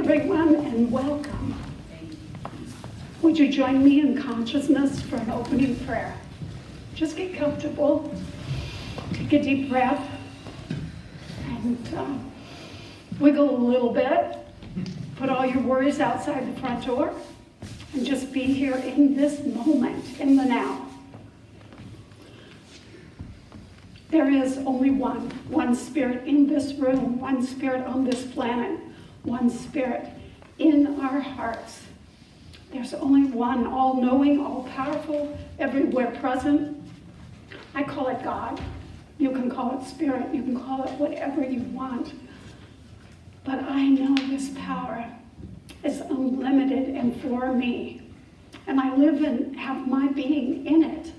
everyone, and welcome. Would you join me in consciousness for an opening prayer? Just get comfortable, take a deep breath, and wiggle a little bit. Put all your worries outside the front door, and just be here in this moment, in the now. There is only one spirit in this room, one spirit on this planet, one spirit in our hearts. There's only one, all-knowing, all-powerful, everywhere present. I call it God. You can call it spirit. You can call it whatever you want. But I know this power is unlimited and for me. And I live and have my being in it.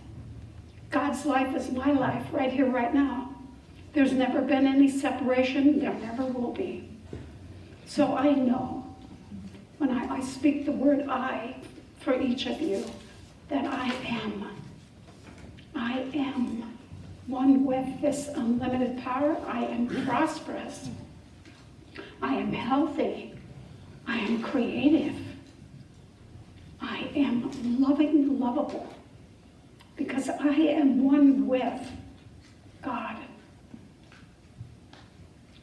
God's life is my life right here, right now. There's never been any separation. There never will be. So I know when I speak the word I for each of you that I am one with this unlimited power. I am prosperous. I am healthy. I am creative. I am loving, lovable. Because I am one with God.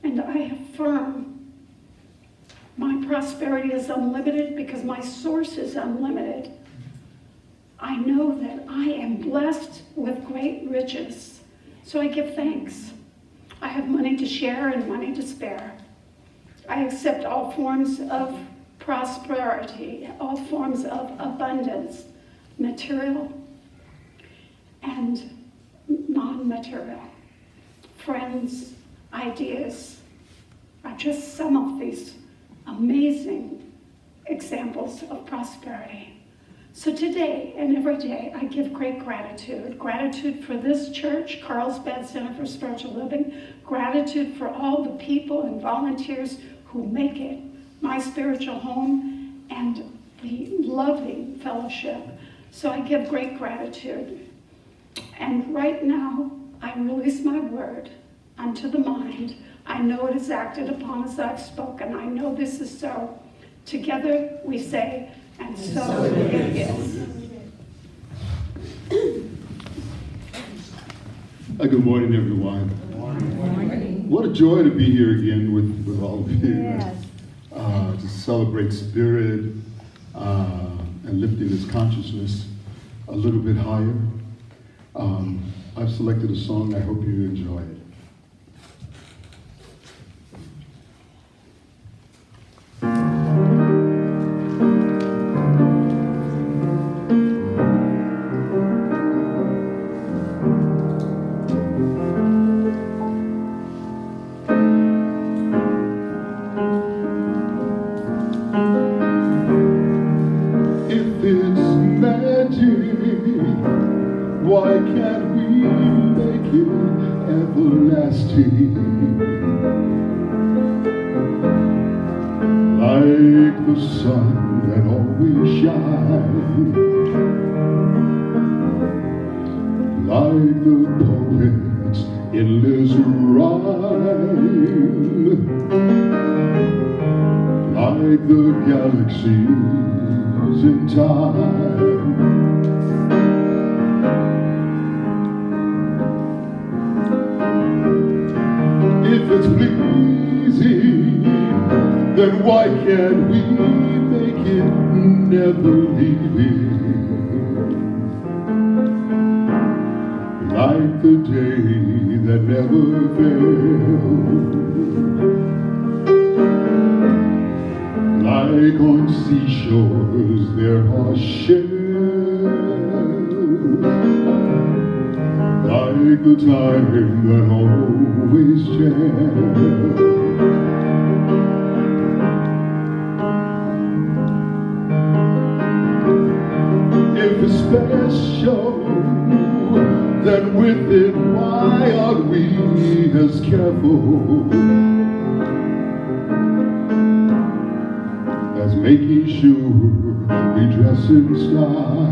And I affirm my prosperity is unlimited because my source is unlimited. I know that I am blessed with great riches. So I give thanks. I have money to share and money to spare. I accept all forms of prosperity, all forms of abundance, material and non-material. Friends, ideas are just some of these amazing examples of prosperity. So today and every day, I give great gratitude. Gratitude for this church, Carlsbad Center for Spiritual Living. Gratitude for all the people and volunteers who make it my spiritual home and the loving fellowship. So I give great gratitude. And right now, I release my word unto the mind. I know it is acted upon as I've spoken. I know this is so. Together we say, and so it is. Good morning, everyone. Good morning. What a joy to be here again with all of you. Yes. To celebrate spirit and lifting this consciousness a little bit higher. I've selected a song. I hope you enjoy it. If it's magic, why can't we make it everlasting? Like the sun that always shines, like the poet's endless rhyme, like the galaxies in time. If it's pleasing, then why can't we make it never leaving? Like the day that never fails, like on seashores there are shells, like the time that always tells. If it's special, then with it, why aren't we as careful as making sure we dress in style,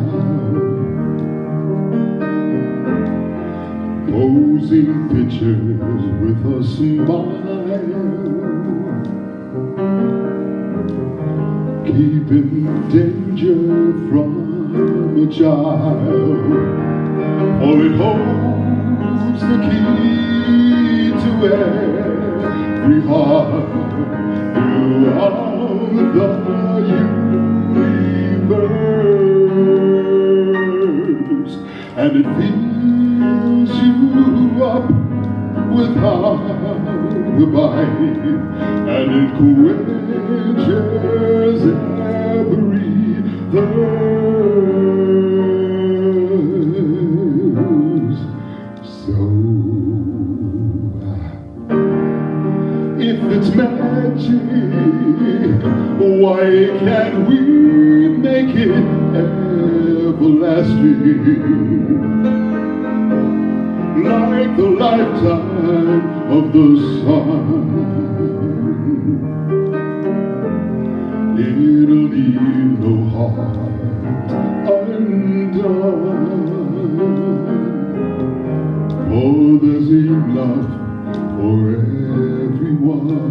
posing pictures with a smile, keep in danger from a child, for it holds the key to every heart throughout the universe, and it fills you up with lullaby, and it quenches every thirst. So, if it's magic, why can't we make it everlasting? Like the lifetime of the sun, it'll leave no heart undone, for there's enough for everyone.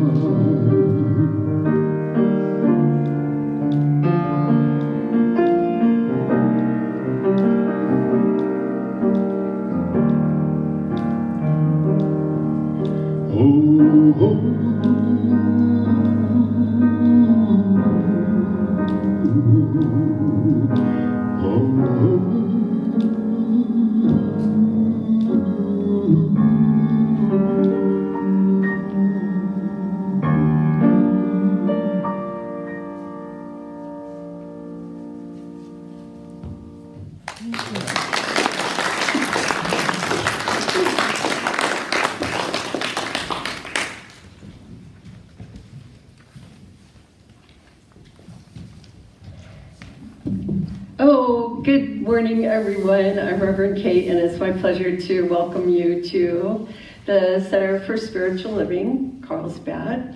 Oh, good morning, everyone. I'm Reverend Kate, and it's my pleasure to welcome you to the Center for Spiritual Living, Carlsbad.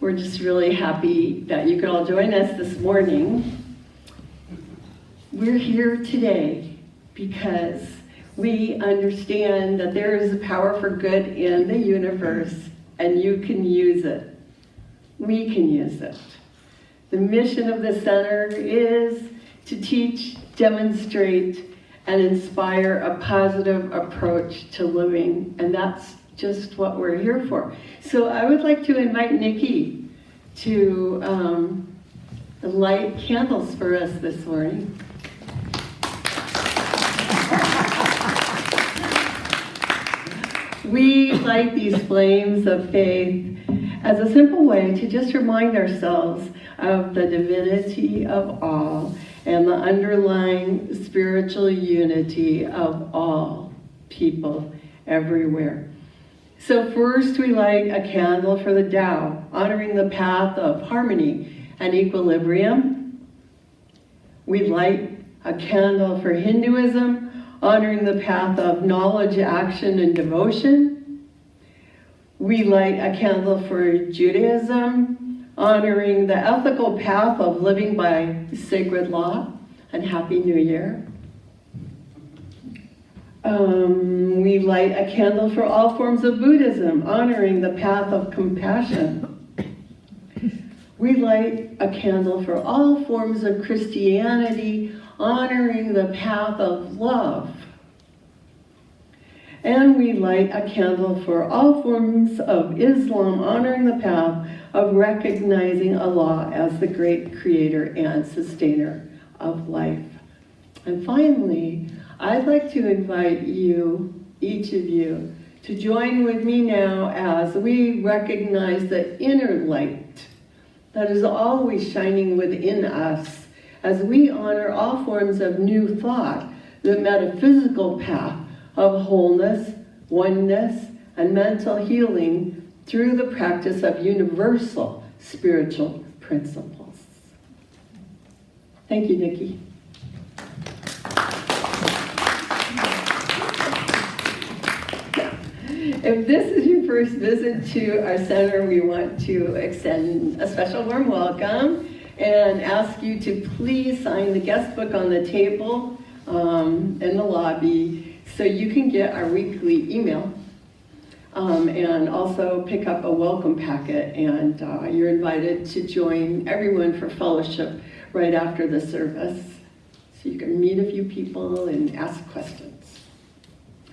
We're just really happy that you could all join us this morning. We're here today because we understand that there is a power for good in the universe, and you can use it. We can use it. The mission of the center is to teach, demonstrate, and inspire a positive approach to living, and that's just what we're here for. So I would like to invite Nikki to light candles for us this morning. We light these flames of faith as a simple way to just remind ourselves of the divinity of all and the underlying spiritual unity of all people everywhere. So first we light a candle for the Tao, honoring the path of harmony and equilibrium. We light a candle for Hinduism, honoring the path of knowledge, action, and devotion. We light a candle for Judaism, honoring the ethical path of living by sacred law, and Happy New Year. We light a candle for all forms of Buddhism, honoring the path of compassion. We light a candle for all forms of Christianity, honoring the path of love. And we light a candle for all forms of Islam, honoring the path of recognizing Allah as the great creator and sustainer of life. And finally, I'd like to invite you, each of you, to join with me now as we recognize the inner light that is always shining within us as we honor all forms of new thought, the metaphysical path of wholeness, oneness, and mental healing through the practice of universal spiritual principles. Thank you, Nikki. If this is your first visit to our center, we want to extend a special warm welcome and ask you to please sign the guest book on the table in the lobby so you can get our weekly email. and also pick up a welcome packet, and you're invited to join everyone for fellowship right after the service, so you can meet a few people and ask questions.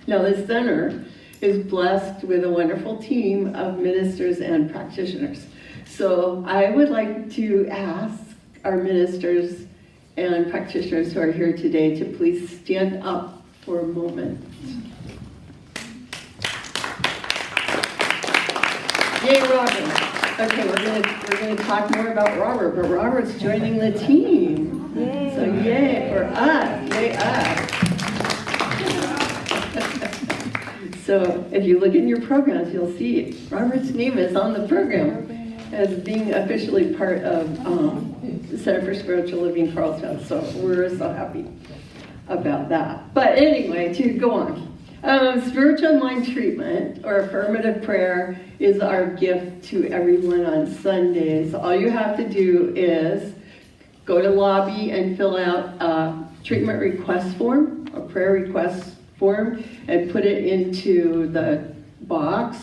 Now, the center is blessed with a wonderful team of ministers and practitioners. So I would like to ask our ministers and practitioners who are here today to please stand up for a moment. Yay, Robert. Okay, we're gonna talk more about Robert, but Robert's joining the team. Yay. So yay for us, yay us. So if you look in your programs, you'll see Robert's name is on the program as being officially part of the Center for Spiritual Living Carlsbad. So we're so happy about that. But anyway, to go on. Spiritual mind treatment or affirmative prayer is our gift to everyone on Sundays. All you have to do is go to lobby and fill out a treatment request form, a prayer request form, and put it into the box,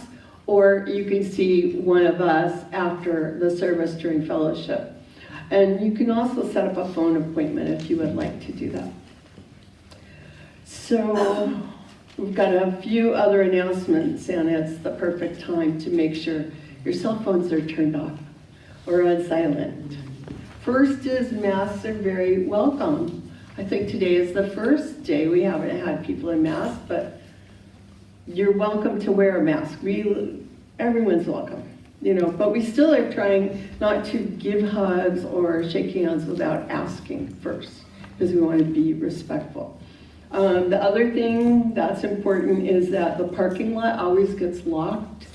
or you can see one of us after the service during fellowship. And you can also set up a phone appointment if you would like to do that. So we've got a few other announcements, and it's the perfect time to make sure your cell phones are turned off or on silent. First is masks are very welcome. I think today is the first day we haven't had people in masks, but you're welcome to wear a mask. Everyone's welcome, but we still are trying not to give hugs or shake hands without asking first, because we want to be respectful. The other thing that's important is that the parking lot always gets locked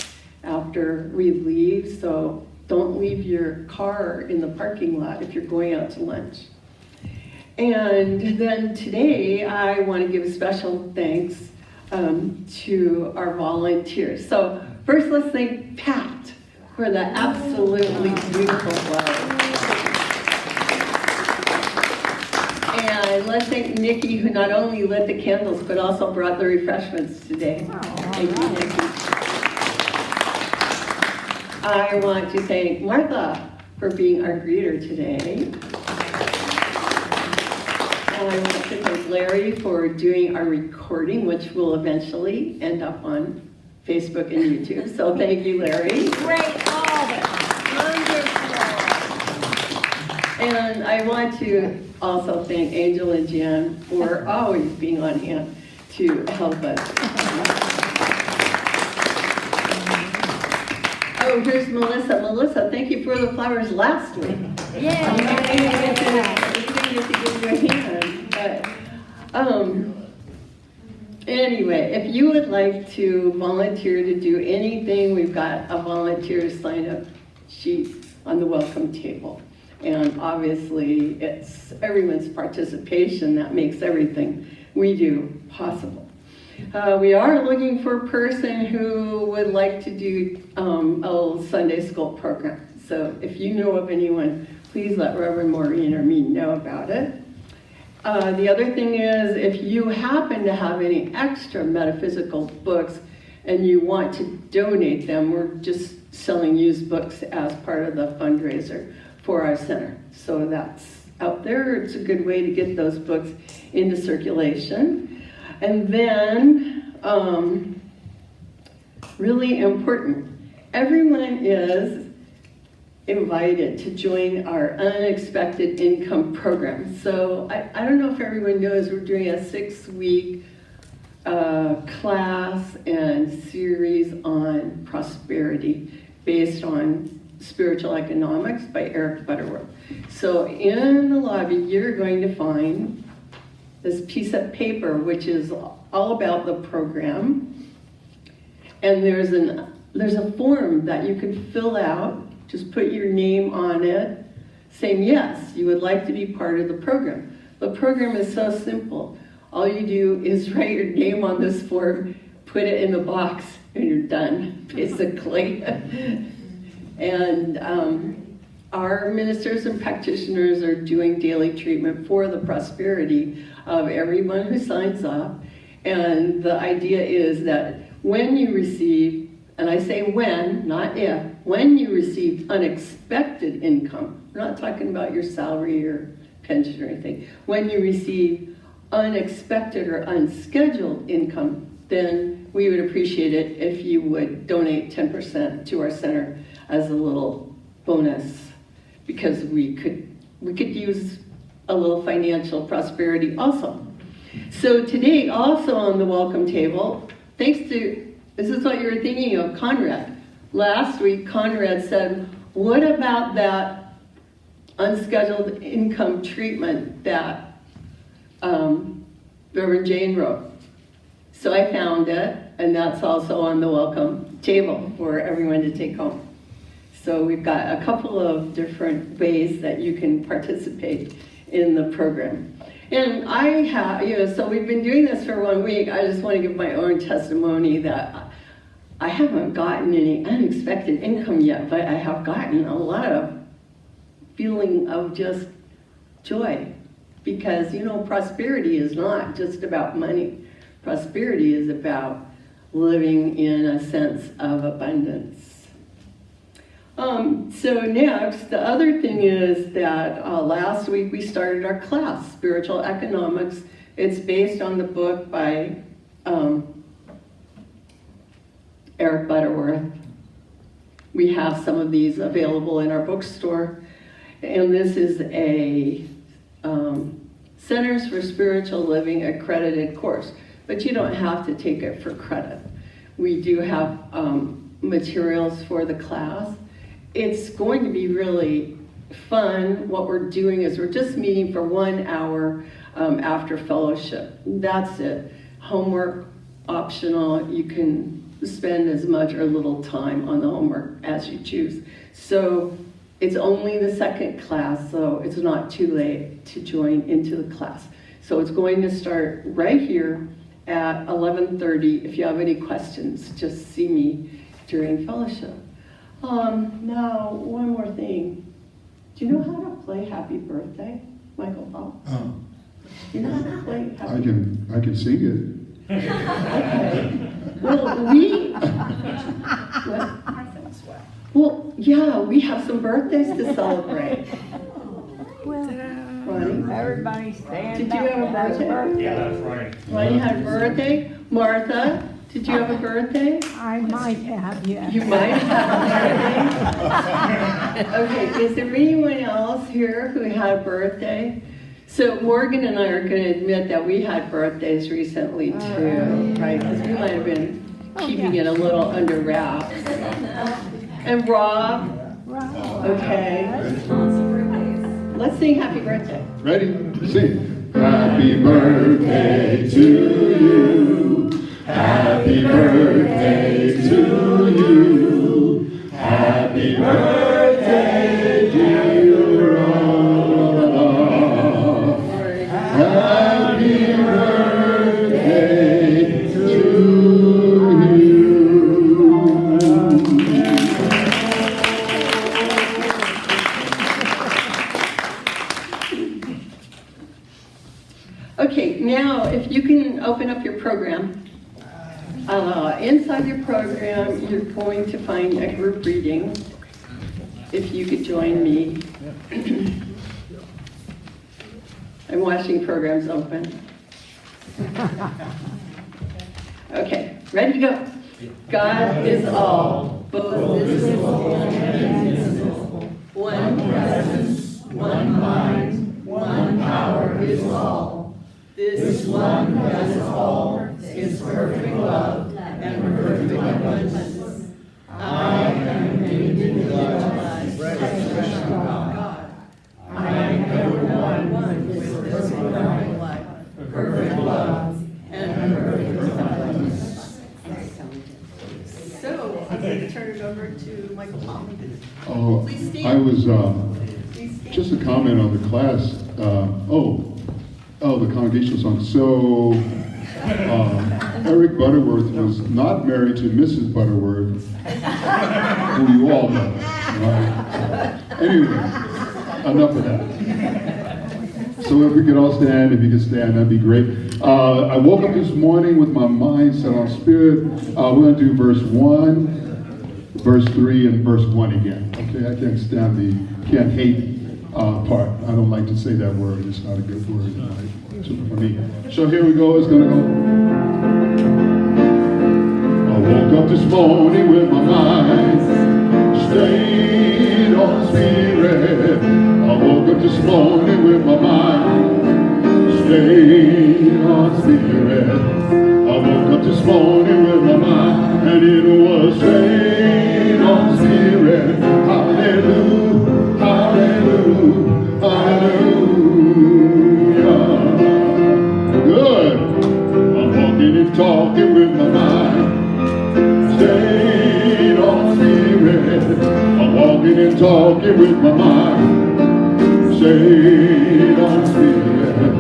after we leave, so don't leave your car in the parking lot if you're going out to lunch. And then today, I want to give special thanks to our volunteers. So first, let's thank Pat for the absolutely beautiful flowers. And let's thank Nikki, who not only lit the candles, but also brought the refreshments today. Thank you, Nikki. I want to thank Martha for being our greeter today. And I want to thank Larry for doing our recording, which will eventually end up on Facebook and YouTube. So thank you, Larry. Great job. Wonderful. And I want to also thank Angel and Jan for always being on hand to help us. Oh, here's Melissa. Melissa, thank you for the flowers last week. Yeah. We didn't get to give you a hand. But anyway, if you would like to volunteer to do anything, we've got a volunteer sign-up sheet on the welcome table. And obviously, it's everyone's participation that makes everything we do possible. We are looking for a person who would like to do a Sunday school program. So if you know of anyone, please let Reverend Maurene or me know about it. The other thing is, if you happen to have any extra metaphysical books and you want to donate them, we're just selling used books as part of the fundraiser for our center. So that's out there. It's a good way to get those books into circulation. And then, really important, everyone is invited to join our unexpected income program. So I don't know if everyone knows we're doing a 6-week class and series on prosperity based on Spiritual Economics by Eric Butterworth. So in the lobby, you're going to find this piece of paper, which is all about the program. And there's a form that you can fill out. Just put your name on it, saying yes, you would like to be part of the program. The program is so simple. All you do is write your name on this form, put it in the box, and you're done, basically. And our ministers and practitioners are doing daily treatment for the prosperity of everyone who signs up. And the idea is that when you receive and I say when, not if, when you receive unexpected income, we're not talking about your salary or pension or anything, when you receive unexpected or unscheduled income, then we would appreciate it if you would donate 10% to our center as a little bonus, because we could use a little financial prosperity also. So today, also on the welcome table, thanks to, this is what you were thinking of, Conrad. Last week, Conrad said, what about that unscheduled income treatment that Reverend Jane wrote? So I found it, and that's also on the welcome table for everyone to take home. So we've got a couple of different ways that you can participate in the program. And I have, so we've been doing this for 1 week. I just want to give my own testimony that I haven't gotten any unexpected income yet, but I have gotten a lot of feeling of just joy. Because, prosperity is not just about money. Prosperity is about living in a sense of abundance. So next, the other thing is that last week we started our class, Spiritual Economics. It's based on the book by Eric Butterworth. We have some of these available in our bookstore. And this is a Centers for Spiritual Living accredited course, but you don't have to take it for credit. We do have materials for the class. It's going to be really fun. What we're doing is we're just meeting for 1 hour after fellowship. That's it. Homework optional. You can spend as much or little time on the homework as you choose. So it's only the second class, so it's not too late to join into the class. So it's going to start right here at 11:30. If you have any questions, just see me during fellowship. Now, one more thing. Do you know how to play Happy Birthday, Michael Paul? Do you know how to play Happy Birthday? I can sing it. Okay. Well, yeah, we have some birthdays to celebrate. Ronnie? Everybody stand Did you have a birthday? Yeah, that's right. Ronnie had a birthday. Martha, did you have a birthday? I might have, yes. You might have a birthday. Okay, is there anyone else here who had a birthday? So Morgan and I are going to admit that we had birthdays recently too, right? Because we might have been keeping it a little under wraps. And Rob, okay. Let's sing Happy Birthday. Ready? Sing. Happy birthday to you. Happy birthday to you. Happy birthday, dear Rob. Happy birthday to you. Okay, now if you can open up your program. Inside your program, you're going to find a group reading. If you could join me. I'm watching programs open. Okay, ready to go. God is all, both visible and invisible. One presence, one mind, one power is all. This one who has all is perfect love and perfect abundance. I am an individualized expression of God. I am ever one with perfect life, perfect love, and perfect abundance. So, I'm going to turn it over to Michael Paul. Oh, Please stand. I was, Please stand. just a comment on the class. The congregational song. So, Eric Butterworth was not married to Mrs. Butterworth, who you all know. Right? Anyway, enough of that. So if we could all stand, if you could stand, that'd be great. I woke up this morning with my mind set on spirit. We're going to do verse 1. verse 3 and verse 1 again. Okay, I can't stand the can't hate part. I don't like to say that word. It's not a good word for me. So here we go. It's going to go. I woke up this morning with my mind stayed on spirit. I woke up this morning with my mind stayed on spirit. I woke up this morning with my mind, and it was stayed on spirit. Hallelujah, hallelujah, hallelujah. Good. I'm walking and talking with my mind, stayed on spirit. I'm walking and talking with my mind, stayed on spirit.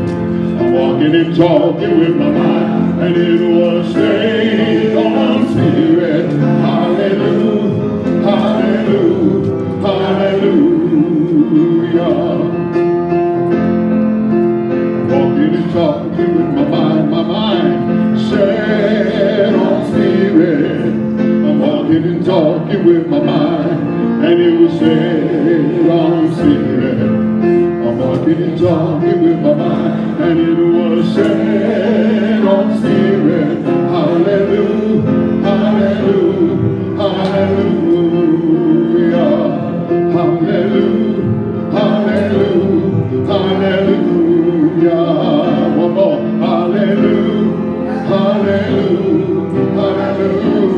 I'm walking and talking with my mind, and it was stayed on spirit. Hallelujah, hallelujah, hallelujah. Walking and talking with my mind set on spirit. I'm walking and talking with my mind, and it was set on spirit. I'm walking and talking with my mind, and it was set on spirit. Hallelujah, hallelujah, hallelujah, hallelujah, hallelujah, hallelujah. One more. Hallelujah, hallelujah, hallelujah.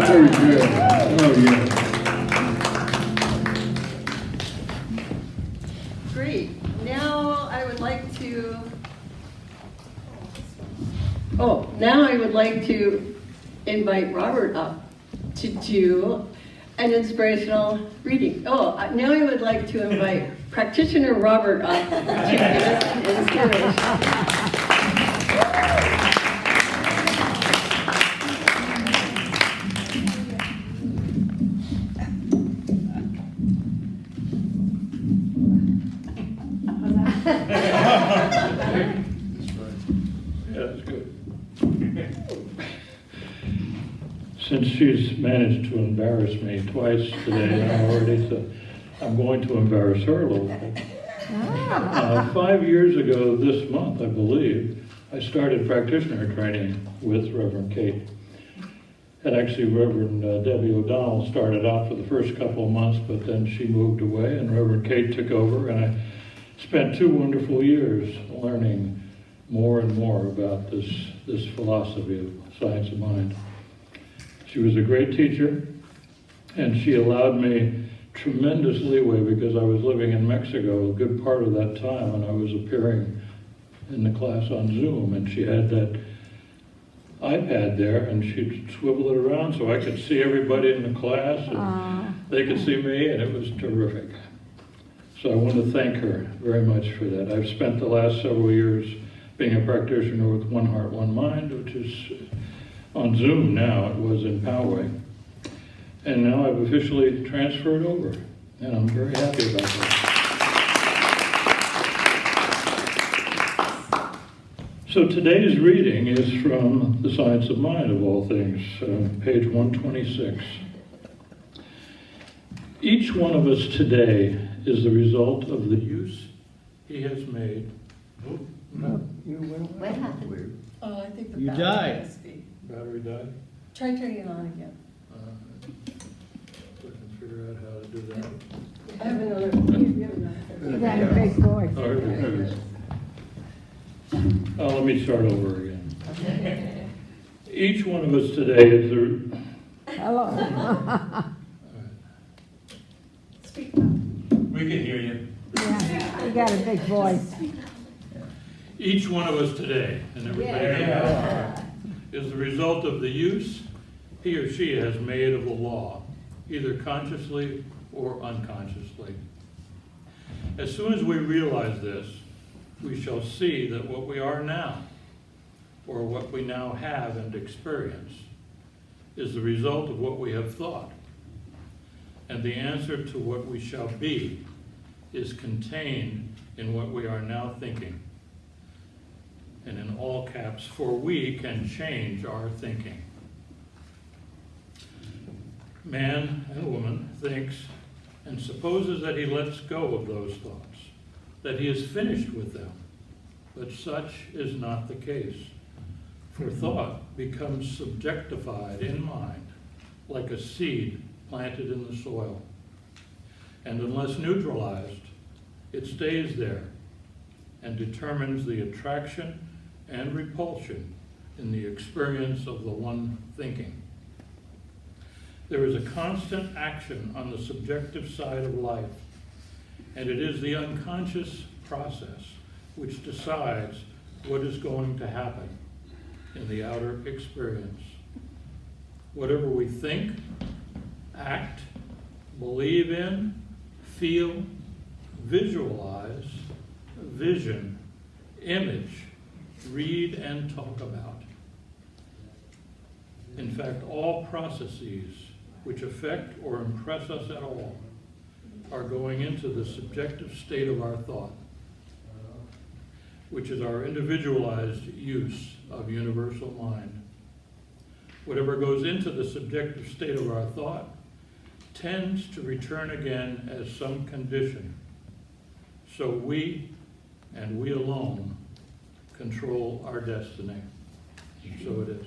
Very good. Oh, yeah. Great. Now I would like to invite Robert up to do an inspirational reading. Now I would like to invite practitioner Robert up to give us an inspiration. That's good. Since she's managed to embarrass me twice today already, so I'm going to embarrass her a little bit. 5 years ago this month, I believe, I started practitioner training with Reverend Kate. And actually Reverend Debbie O'Donnell started out for the first couple of months, but then she moved away and Reverend Kate took over, and I spent 2 wonderful years learning more and more about this philosophy of science of mind. She was a great teacher, and she allowed me tremendous leeway because I was living in Mexico a good part of that time, and I was appearing in the class on Zoom, and she had that iPad there, and she'd swivel it around so I could see everybody in the class, and they could see me, and it was terrific. So I want to thank her very much for that. I've spent the last several years being a practitioner with One Heart, One Mind, which is on Zoom now. It was in Poway. And now I've officially transferred over, and I'm very happy about that. So today's reading is from The Science of Mind, of all things, page 126. Each one of us today is the result of the use he has made. You went What happened? Oh, I think the You battery died. must be. Battery died? Try turning it on again. So I can figure out how to do that. I have another. You got a big voice. Oh, here it is. Let me start over again. Each one of us today is the... Hello. Speak up. We can hear you. Yeah, you got a big voice. Each one of us today, and everybody is the result of the use he or she has made of the law, either consciously or unconsciously. As soon as we realize this, we shall see that what we are now, or what we now have and experience, is the result of what we have thought. And the answer to what we shall be is contained in what we are now thinking. and in all caps, for we can change our thinking. Man and woman thinks and supposes that he lets go of those thoughts, that he is finished with them. But such is not the case. For thought becomes subjectified in mind, like a seed planted in the soil. And unless neutralized, it stays there and determines the attraction and repulsion in the experience of the one thinking. There is a constant action on the subjective side of life, and it is the unconscious process which decides what is going to happen in the outer experience. Whatever we think, act, believe in, feel, visualize, vision, image, read, and talk about. In fact, all processes which affect or impress us at all are going into the subjective state of our thought, which is our individualized use of universal mind. Whatever goes into the subjective state of our thought tends to return again as some condition. So we, and we alone, control our destiny. And so it is.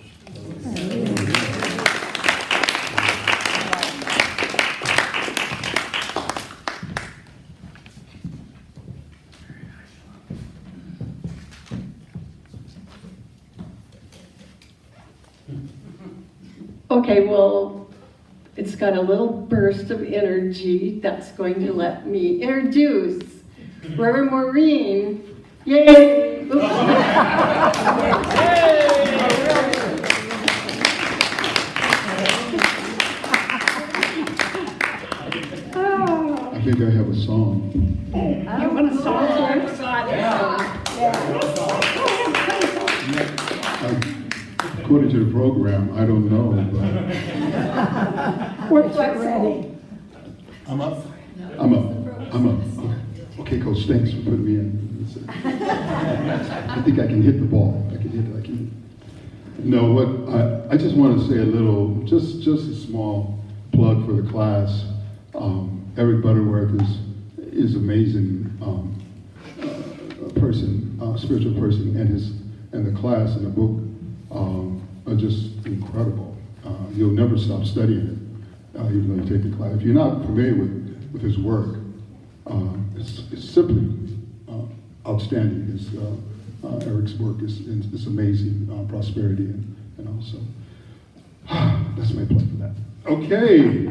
Okay, well, it's got a little burst of energy that's going to let me introduce Reverend Maurene. Yay! Oops. I think I have a song. You want to song for us? According to the program, I don't know, but We're ready. I'm up. Okay, Coach, thanks for putting me in. I think I can hit the ball. I can. No, what I just want to say a little, just a small plug for the class. Eric Butterworth is amazing person, spiritual person, and the class and the book are just incredible. You'll never stop studying it, even though you take the class. If you're not familiar with his work, it's simply outstanding. Eric's work is amazing, prosperity and also. That's my plug for that. Okay.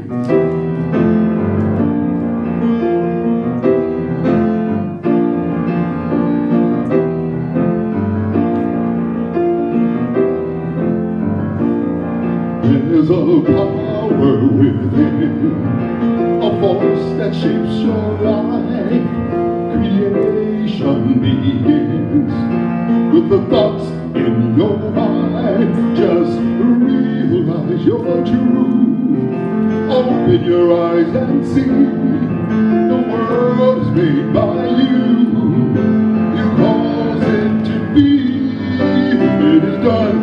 There's a power within, a force that shapes your life. Creation begins with the thoughts in your mind. Just realize your truth. Open your eyes and see the world is made by you. You cause it to be. It is done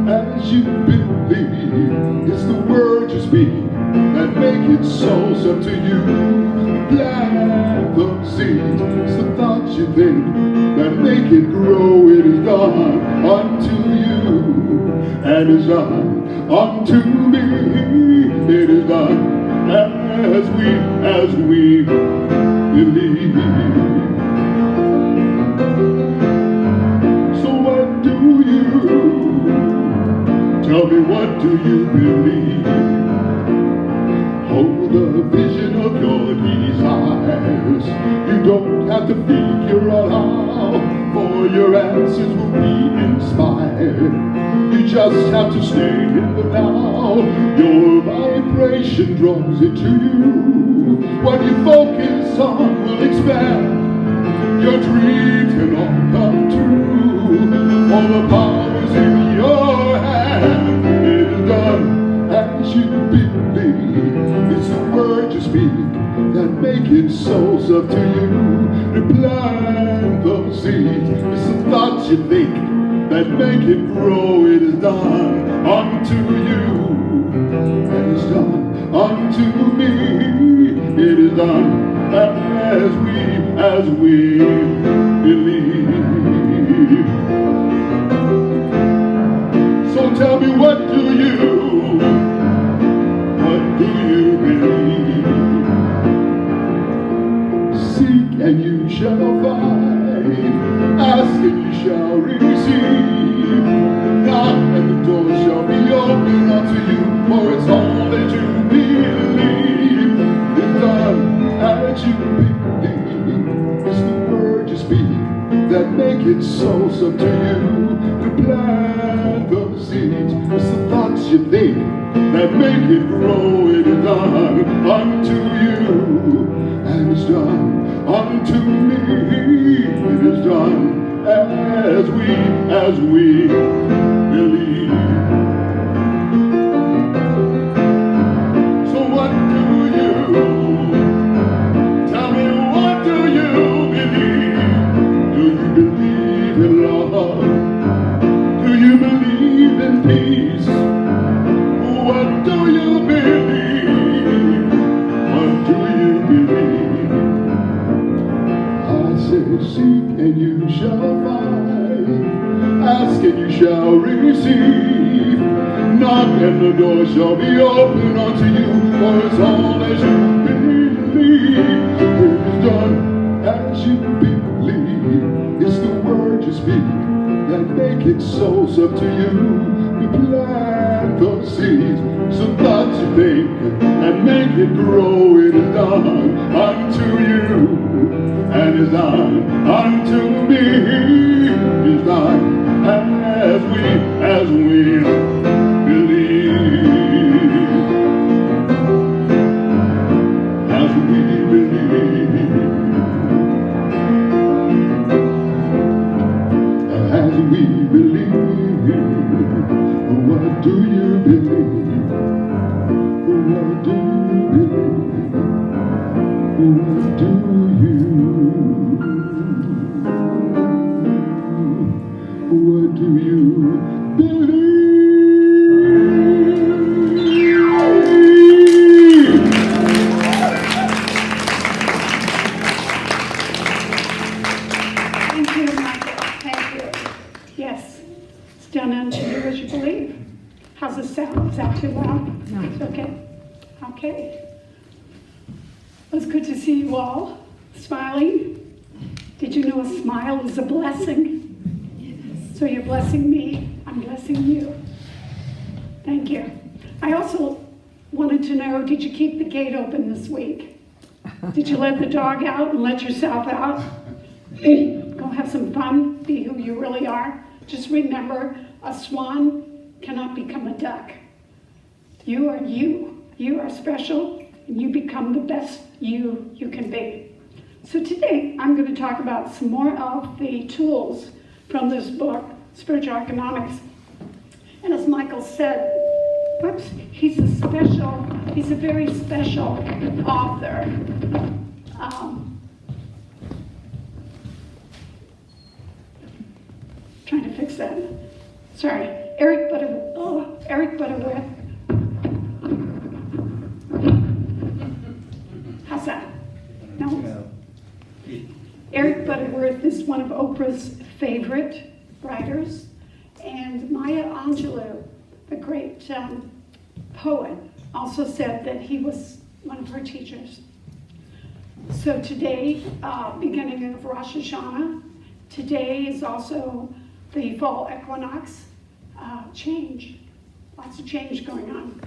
as you believe. It's the word you speak that make it so. It's up to you. Plant the seeds. It's the thoughts you think that make it grow. It is done unto you, and is done unto me. It is done as we believe. So what do you? Tell me, what do you believe? Hold the vision of your desires. You don't have to figure out how, for your answers will be inspired. You just have to stay in the now. Your vibration draws it to you. What you focus on will expand. Your dreams can all come true. All the power's in your hand. It is done as you believe. It's the word you speak that make it so. It's up to you to plant those seeds. It's the thoughts you think unto you, and it's done unto me. It is done as we believe. So tell me, what do you believe? Seek and you shall find, ask and you shall receive, knock and the door shall be opened unto you, for it's all that you believe. It's done as you believe. It's the word you speak that make it so. It's up to you to plant the seeds. It's the thoughts you think that make it grow. It is done unto you, and it's done unto me. It is done as we believe. So what do you? Tell me, what do you believe? Do you believe in love? Do you believe in peace? What do you believe? What do you believe? I say, seek and you shall find, ask and you shall receive, knock and the door shall be opened unto you, for it's all as you believe. It is done as you believe. It's the word you speak that make it so. It's up to you to plant the seeds. Some thoughts you think and make it grow. It is done unto you, and is done unto me. Is done as we believe. As we believe. As we believe. What do you believe? What do you believe? What do you? What do you believe? Thank you, Michael. Thank you. Yes, it's done unto you as you believe. How's it sound? Is that too loud? No. It's okay. Okay. Well, it's good to see you all smiling. Did you know a smile is a blessing? So you're blessing me, I'm blessing you. Thank you. I also wanted to know, did you keep the gate open this week? Did you let the dog out and let yourself out? Go have some fun, be who you really are. Just remember, a swan cannot become a duck. You are you. You are special, and you become the best you can be. So today, I'm going to talk about some more of the tools from this book, Spiritual Economics. And as Michael said, whoops, he's a very special author. Trying to fix that. Sorry, Eric Butterworth. How's that? No? Eric Butterworth is one of Oprah's favorite writers, and Maya Angelou, the great poet, also said that he was one of her teachers. So today, beginning of Rosh Hashanah, today is also the fall equinox. Change, lots of change going on.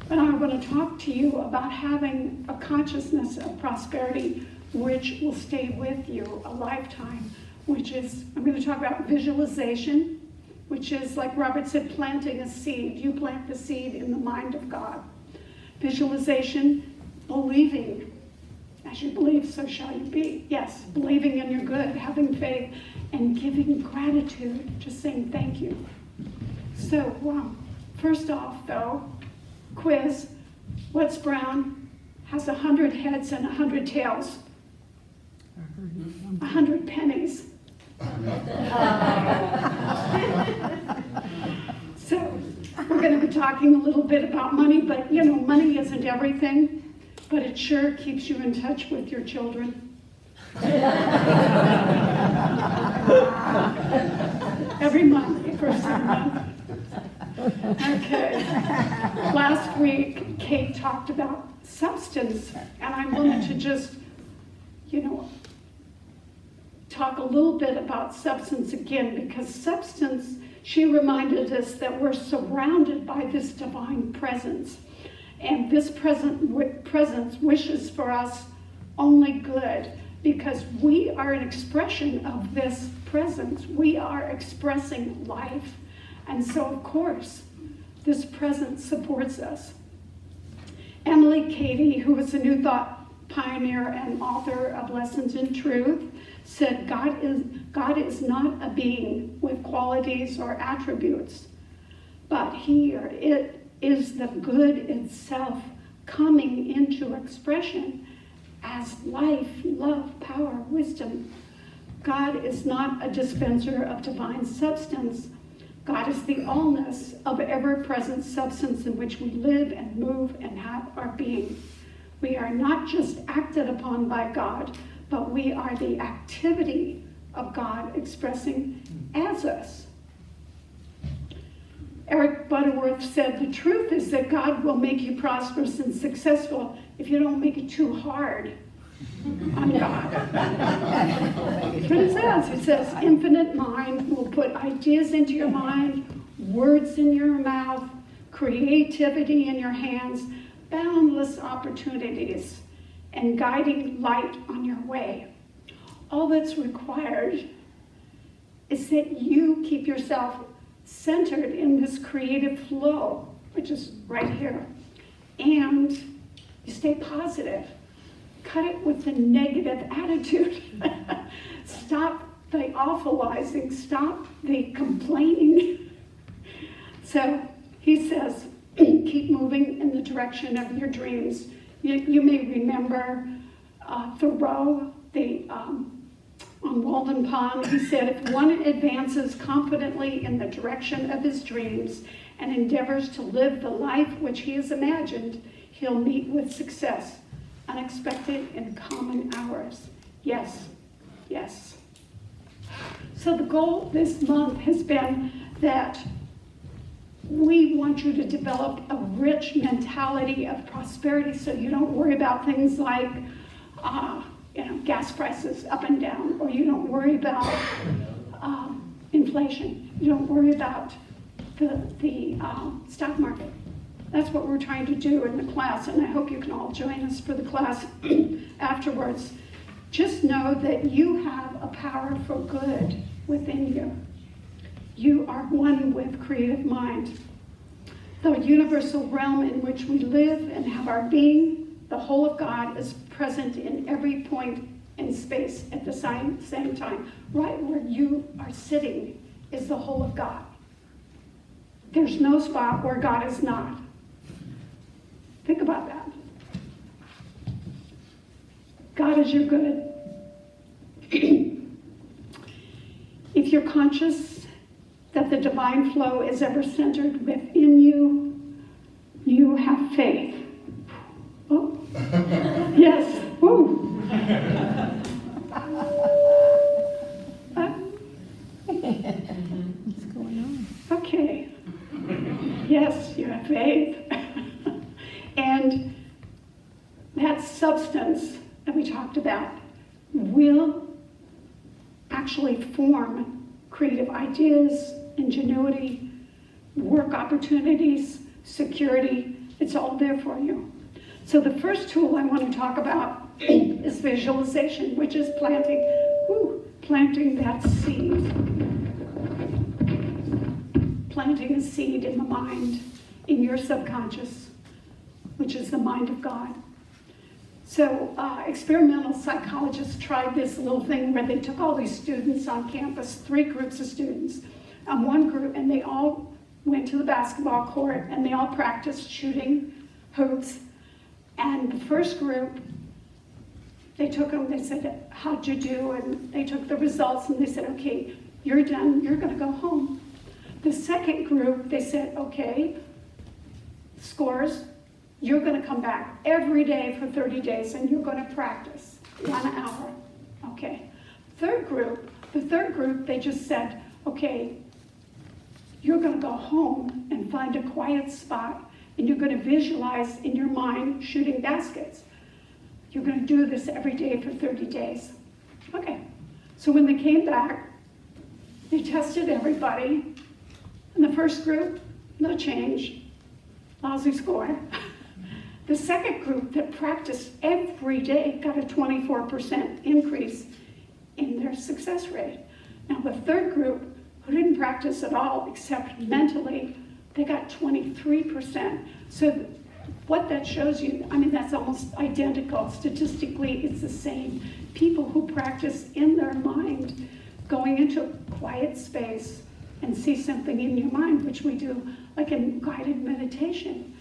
But I want to talk to you about having a consciousness of prosperity which will stay with you a lifetime, which is, I'm going to talk about visualization, which is, like Robert said, planting a seed. You plant the seed in the mind of God. Visualization, believing. As you believe, so shall you be. Yes, believing in your good, having faith, and giving gratitude, just saying thank you. So, wow. First off, though, quiz. What's brown? Has 100 heads and 100 tails? 100 pennies. So, we're going to be talking a little bit about money, but you know, money isn't everything, but it sure keeps you in touch with your children. Every month, first of the month. Okay. Last week, Kate talked about substance, and I wanted to just, you know, talk a little bit about substance again, because substance, she reminded us that we're surrounded by this divine presence, and this presence wishes for us only good, because we are an expression of this presence. We are expressing life, and so of course this presence supports us. Emily Cady, who is a New Thought pioneer and author of Lessons in Truth, said God is not a being with qualities or attributes, but it is the good itself coming into expression as life, love, power, wisdom. God is not a dispenser of divine substance. God is the allness of ever-present substance in which we live and move and have our being. We are not just acted upon by God, but we are the activity of God expressing as us. Eric Butterworth said, the truth is that God will make you prosperous and successful if you don't make it too hard on God. That's what it says. It says, infinite mind will put ideas into your mind, words in your mouth, creativity in your hands, boundless opportunities, and guiding light on your way. All that's required is that you keep yourself centered in this creative flow, which is right here, and you stay positive. Cut it with the negative attitude. Stop the awfulizing, stop the complaining. So he says, keep moving in the direction of your dreams. You may remember Thoreau, on Walden Pond. He said, if one advances confidently in the direction of his dreams and endeavors to live the life which he has imagined, he'll meet with success, unexpected and common hours. Yes, yes. So the goal this month has been that we want you to develop a rich mentality of prosperity, so you don't worry about things like gas prices up and down, or you don't worry about inflation. You don't worry about the stock market. That's what we're trying to do in the class, and I hope you can all join us for the class afterwards. Just know that you have a power for good within you. You are one with creative mind. The universal realm in which we live and have our being, the whole of God, is present in every point in space at the same time. Right where you are sitting is the whole of God. There's no spot where God is not. Think about that. God is your good. If you're conscious that the divine flow is ever centered within you, you have faith. Oh, yes. Woo. What's going on? Okay. Yes, you have faith. And that substance that we talked about will actually form creative ideas, ingenuity, work opportunities, security. It's all there for you. So the first tool I want to talk about is visualization, which is planting that seed. Planting a seed in the mind, in your subconscious, which is the mind of God. So experimental psychologists tried this little thing where they took all these students on campus, 3 groups of students, one group, and they all went to the basketball court and they all practiced shooting hoops. And the first group, they took them, they said, how'd you do? And they took the results and they said, okay, you're done, you're gonna go home. The second group, they said, okay, scores, you're going to come back every day for 30 days and you're going to practice 1 hour. Okay. The third group, they just said, okay, you're going to go home and find a quiet spot and you're going to visualize in your mind shooting baskets. You're going to do this every day for 30 days. Okay. So when they came back, they tested everybody. In the first group, no change, lousy score. The second group that practiced every day got a 24% increase in their success rate. Now the third group, who didn't practice at all except mentally, they got 23%. So what that shows you, I mean, that's almost identical. Statistically, it's the same. People who practice in their mind, going into a quiet space and see something in your mind, which we do like in guided meditation.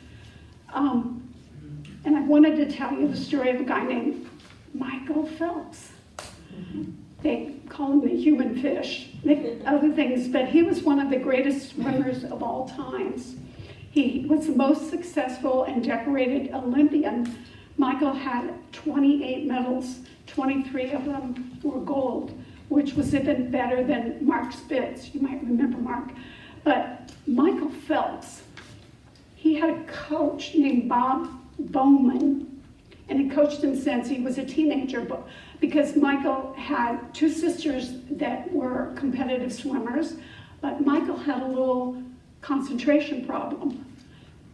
And I wanted to tell you the story of a guy named Michael Phelps. They call him the human fish, other things, but he was one of the greatest swimmers of all times. He was the most successful and decorated Olympian. Michael had 28 medals, 23 of them were gold, which was even better than Mark Spitz. You might remember Mark. But Michael Phelps, he had a coach named Bob Bowman, and he coached him since he was a teenager, because Michael had 2 sisters that were competitive swimmers, but Michael had a little concentration problem,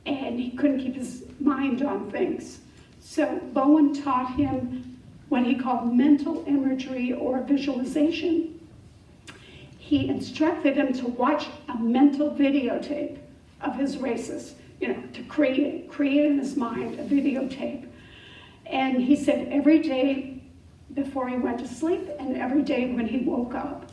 and he couldn't keep his mind on things. So Bowen taught him what he called mental imagery or visualization. He instructed him to watch a mental videotape of his races, to create in his mind a videotape. And he said every day before he went to sleep and every day when he woke up,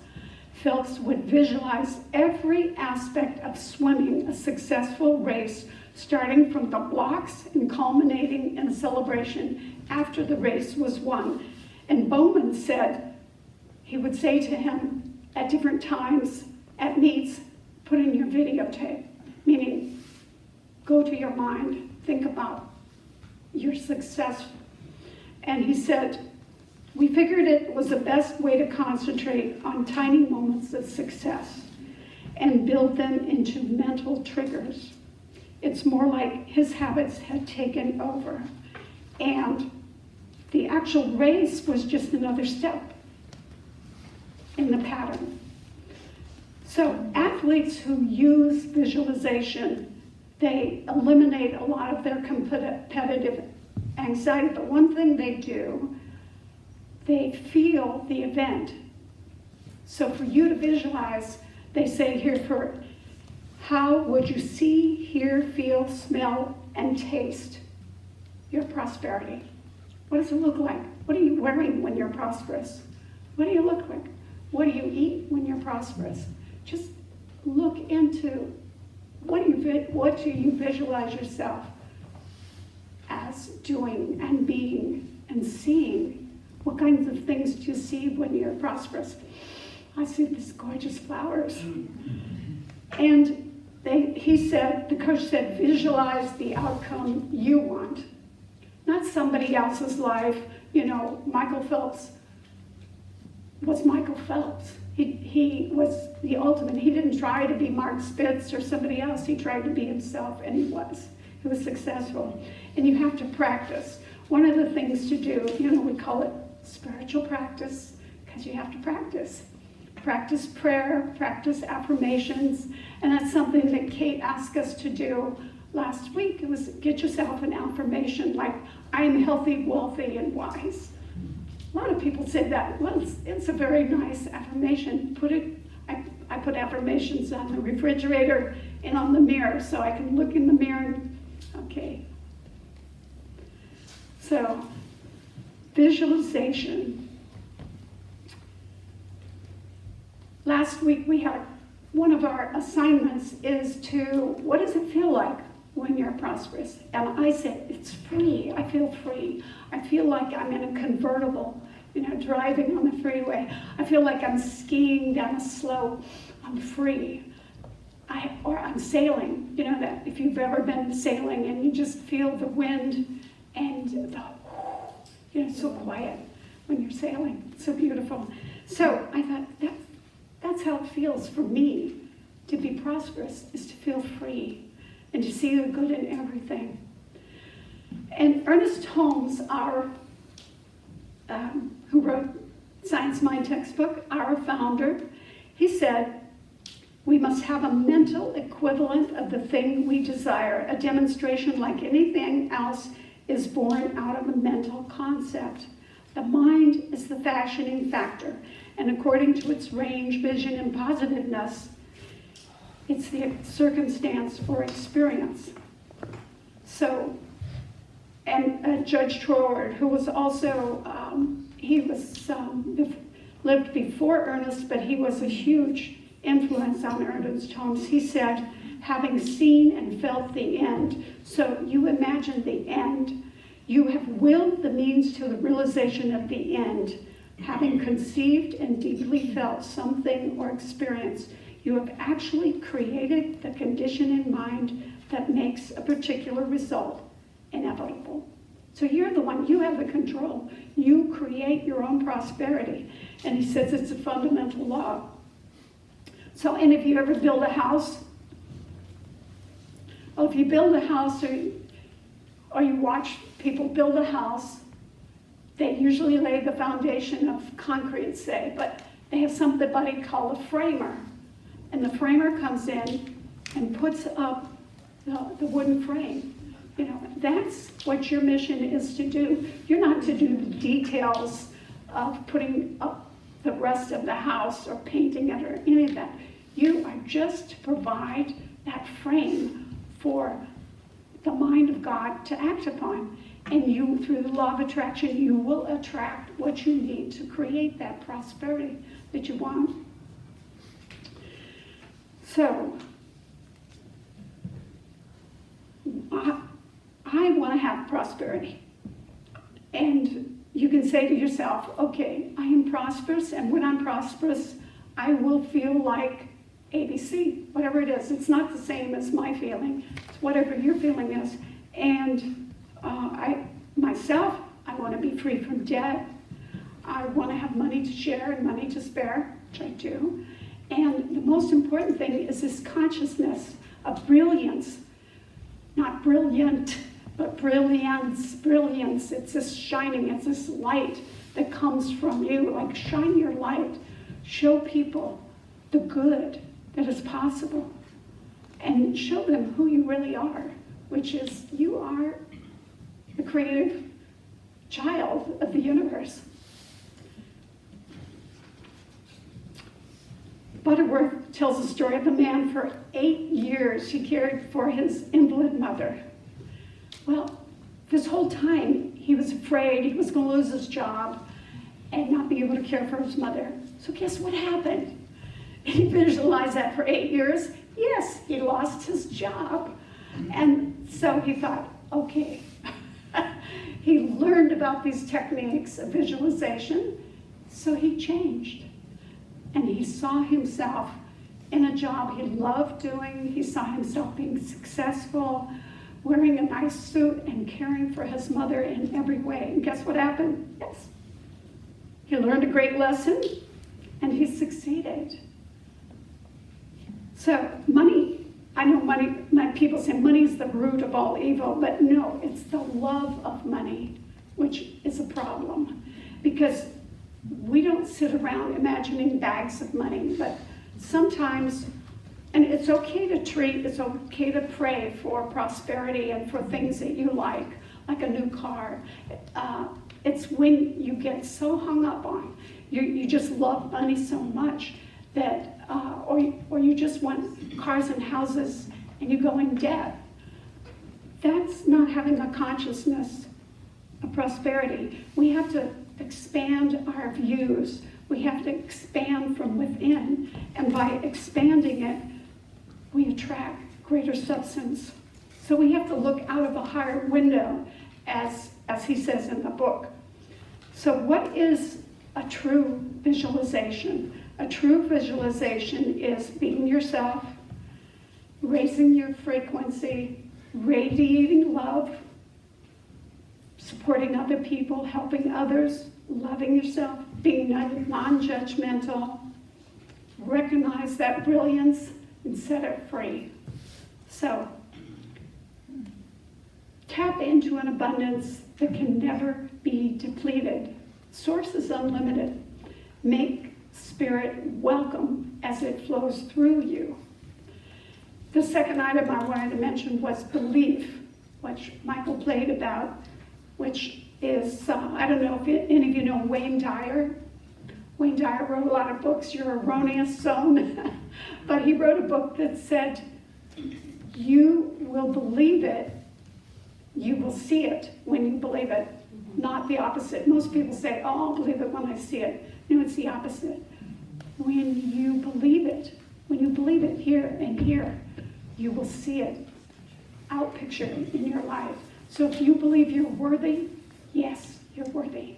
Phelps would visualize every aspect of swimming a successful race, starting from the blocks and culminating in a celebration after the race was won. And Bowman said, he would say to him at different times at meets, put in your videotape, meaning go to your mind, think about your success. And he said, we figured it was the best way to concentrate on tiny moments of success and build them into mental triggers. It's more like his habits had taken over. And the actual race was just another step in the pattern. So athletes who use visualization, they eliminate a lot of their competitive anxiety. But one thing they do, they feel the event. So for you to visualize, they say here for how would you see, hear, feel, smell, and taste your prosperity? What does it look like? What are you wearing when you're prosperous? What do you look like? What do you eat when you're prosperous? Just look into what do you visualize yourself as doing and being and seeing? What kinds of things do you see when you're prosperous? I see these gorgeous flowers. And the coach said, visualize the outcome you want, not somebody else's life. Michael Phelps was Michael Phelps. He was the ultimate. He didn't try to be Mark Spitz or somebody else. He tried to be himself, and he was. He was successful. And you have to practice. One of the things to do, we call it spiritual practice, because you have to practice. Practice prayer, practice affirmations, and that's something that Kate asked us to do last week. It was get yourself an affirmation like, I am healthy, wealthy, and wise. A lot of people say that. Well, it's a very nice affirmation. I put affirmations on the refrigerator and on the mirror so I can look in the mirror and, okay. So, visualization. Last week we had one of our assignments is to, what does it feel like when you're prosperous? And I said, it's free. I feel free. I feel like I'm in a convertible, driving on the freeway. I feel like I'm skiing down a slope. I'm free. or I'm sailing, you know, that if you've ever been sailing and you just feel the wind and it's so quiet when you're sailing. It's so beautiful. So I thought that's how it feels for me to be prosperous, is to feel free and to see the good in everything. And Ernest Holmes, who wrote Science Mind textbook, our founder, he said, we must have a mental equivalent of the thing we desire. A demonstration like anything else is born out of a mental concept. The mind is the fashioning factor, and according to its range, vision, and positiveness, it's the circumstance or experience. So, and Judge Troward, who was also, lived before Ernest, but he was a huge influence on Ernest Holmes. He said, having seen and felt the end. So you imagine the end. You have willed the means to the realization of the end. Having conceived and deeply felt something or experience, you have actually created the condition in mind that makes a particular result inevitable. So you're the one, you have the control. You create your own prosperity. And he says it's a fundamental law. So, and if you ever build a house, if you build a house or you watch people build a house, they usually lay the foundation of concrete, say, but they have somebody called a framer. And the framer comes in and puts up the wooden frame. You know, that's what your mission is to do. You're not to do the details of putting up the rest of the house or painting it or any of that. You are just to provide that frame for the mind of God to act upon. And you, through the law of attraction, you will attract what you need to create that prosperity that you want. So, I want to have prosperity. And you can say to yourself, okay, I am prosperous, and when I'm prosperous, I will feel like ABC, whatever it is. It's not the same as my feeling. It's whatever your feeling is. And I want to be free from debt. I want to have money to share and money to spare, which I do. And the most important thing is this consciousness of brilliance. Not brilliant, but brilliance, brilliance. It's this shining, it's this light that comes from you. Like, shine your light. Show people the good that is possible. And show them who you really are, which is you are the creative child of the universe. Butterworth tells the story of a man for 8 years he cared for his invalid mother. Well, this whole time he was afraid he was going to lose his job and not be able to care for his mother. So guess what happened? He visualized that for 8 years. Yes, he lost his job. And so he thought, okay. He learned about these techniques of visualization, so he changed. And he saw himself in a job he loved doing. He saw himself being successful, wearing a nice suit and caring for his mother in every way. And guess what happened? Yes. He learned a great lesson and he succeeded. So money, I know money, people say money is the root of all evil, but no, it's the love of money, which is a problem. Because we don't sit around imagining bags of money, but sometimes, and it's okay to pray for prosperity and for things that you like a new car. It's when you get so hung up on, you just love money so much that, or you just want cars and houses and you go in debt. That's not having a consciousness of prosperity. We have to expand our views. We have to expand from within. And by expanding it, we attract greater substance. So we have to look out of a higher window, as he says in the book. So what is a true visualization? A true visualization is being yourself, raising your frequency, radiating love, supporting other people, helping others, loving yourself, being non-judgmental. Recognize that brilliance and set it free. So, tap into an abundance that can never be depleted. Source is unlimited. Make spirit welcome as it flows through you. The second item I wanted to mention was belief, which Michael played about, which is, I don't know if any of you know Wayne Dyer. Wayne Dyer wrote a lot of books, Your Erroneous Zone, but he wrote a book that said, you will believe it, you will see it when you believe it, not the opposite. Most people say, oh, I'll believe it when I see it. No, it's the opposite. When you believe it here and here, you will see it outpictured in your life. So if you believe you're worthy, yes, you're worthy.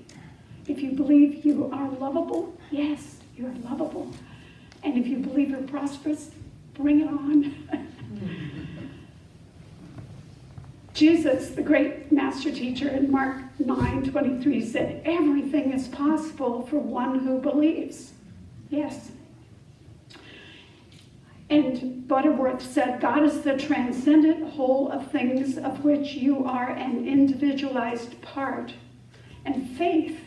If you believe you are lovable, yes, you're lovable. And if you believe you're prosperous, bring it on. Jesus, the great master teacher in Mark 9:23 said, everything is possible for one who believes. Yes. And Butterworth said, God is the transcendent whole of things of which you are an individualized part. And faith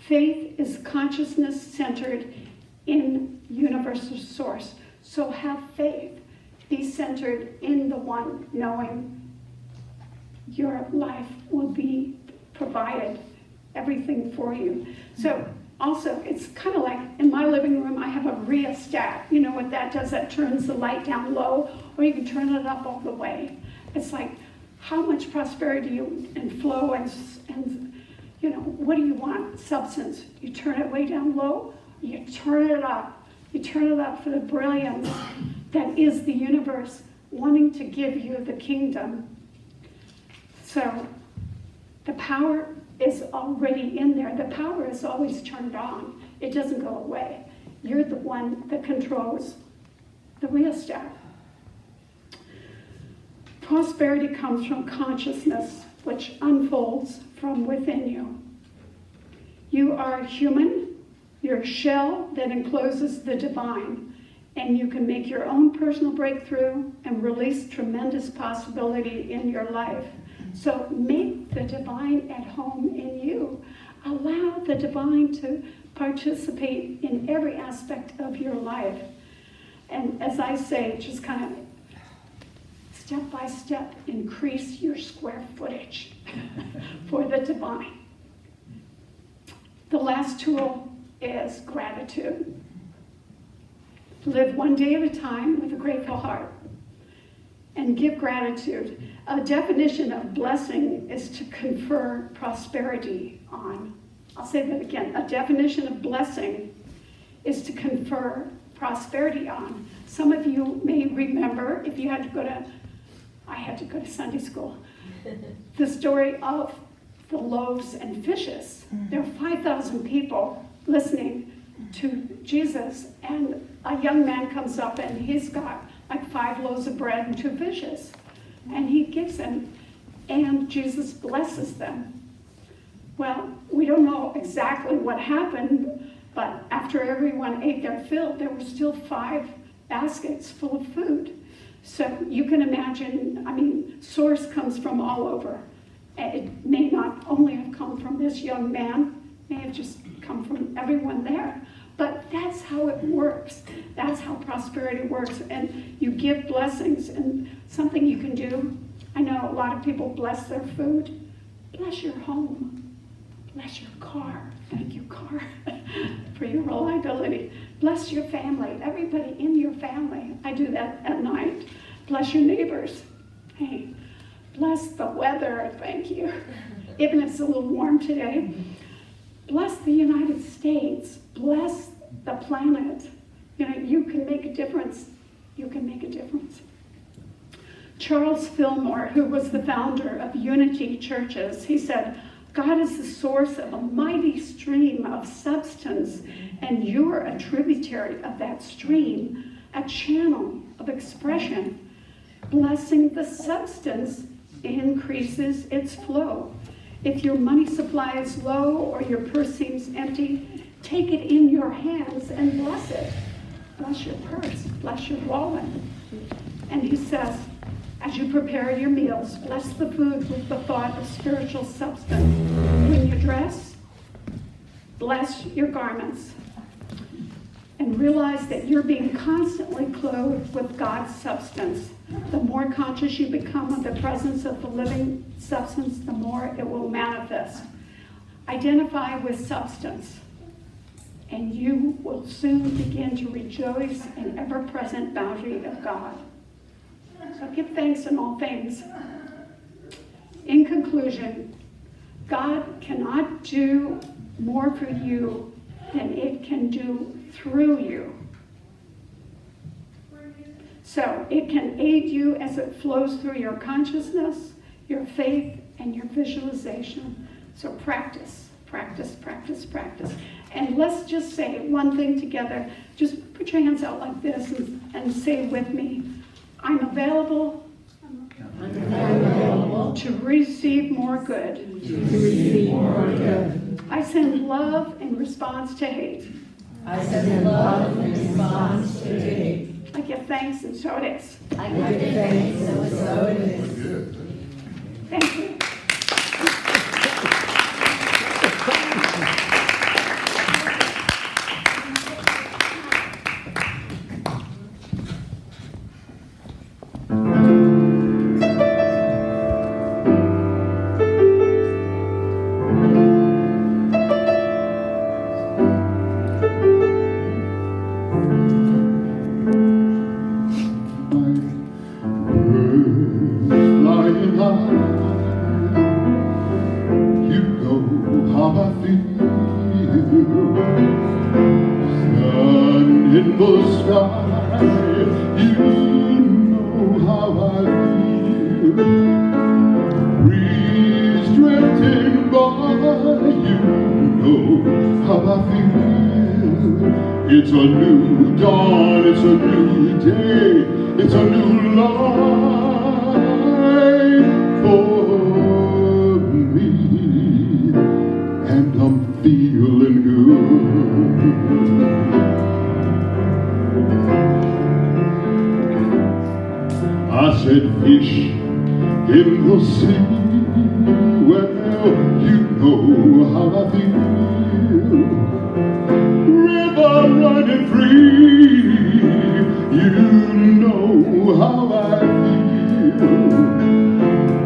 is consciousness centered in universal source. So have faith. Be centered in the one, knowing your life will be provided, everything for you. So also, it's kind of like in my living room, I have a rheostat. You know what that does? That turns the light down low, or you can turn it up all the way. It's like how much prosperity and flow and you know, what do you want? Substance. You turn it way down low, you turn it up. You turn it up for the brilliance that is the universe wanting to give you the kingdom. So the power is already in there. The power is always turned on. It doesn't go away. You're the one that controls the rheostat. Prosperity comes from consciousness, which unfolds from within you. You are human. You're a shell that encloses the divine, and you can make your own personal breakthrough and release tremendous possibility in your life. So make the divine at home in you. Allow the divine to participate in every aspect of your life. And as I say, just kind of step by step, increase your square footage for the divine. The last tool is gratitude. Live one day at a time with a grateful heart and give gratitude. A definition of blessing is to confer prosperity on. I'll say that again. A definition of blessing is to confer prosperity on. Some of you may remember, if you had to go to, I had to go to Sunday school, the story of the loaves and fishes. There were 5,000 people listening to Jesus, and a young man comes up and he's got like 5 loaves of bread and 2 fishes. And he gives them, and Jesus blesses them. Well, we don't know exactly what happened, but after everyone ate their fill, there were still 5 baskets full of food. So you can imagine, I mean, source comes from all over. It may not only have come from this young man, may have just come from everyone there. But that's how it works. That's how prosperity works. And you give blessings. And something you can do, I know a lot of people bless their food. Bless your home. Bless your car. Thank you, car, for your reliability. Bless your family. Everybody in your family. I do that at night. Bless your neighbors. Hey, bless the weather. Thank you. Even if it's a little warm today. Bless the United States. Bless the planet. You know, you can make a difference. You can make a difference. Charles Fillmore, who was the founder of Unity Churches, he said, God is the source of a mighty stream of substance, and you're a tributary of that stream, a channel of expression. Blessing the substance increases its flow. If your money supply is low or your purse seems empty, take it in your hands and bless it. Bless your purse, bless your wallet. And he says, as you prepare your meals, bless the food with the thought of spiritual substance. When you dress, bless your garments. And realize that you're being constantly clothed with God's substance. The more conscious you become of the presence of the living substance, the more it will manifest. Identify with substance, and you will soon begin to rejoice in ever-present bounty of God. So give thanks in all things. In conclusion, God cannot do more for you than it can do through you. So it can aid you as it flows through your consciousness, your faith, and your visualization. So practice, practice, practice, practice. And let's just say one thing together. Just put your hands out like this and say with me, I'm available to receive more good. I send love in response to hate. I send love in response to hate. I give thanks, and so it is. I give thanks, and so it is. Thank you. It's a new dawn, it's a new day, it's a new life for me, and I'm feeling good. I said fish in the sea, well, you know how I feel. River running free, you know how I feel.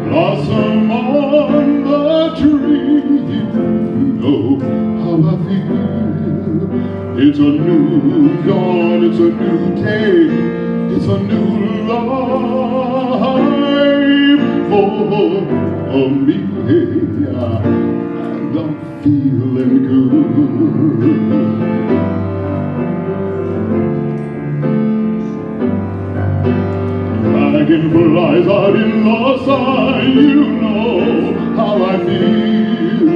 Blossom on the tree, you know how I feel. It's a new dawn, it's a new day, it's a new life for me, and I'm feeling good. Dragonflies are in the sun, you know how I feel.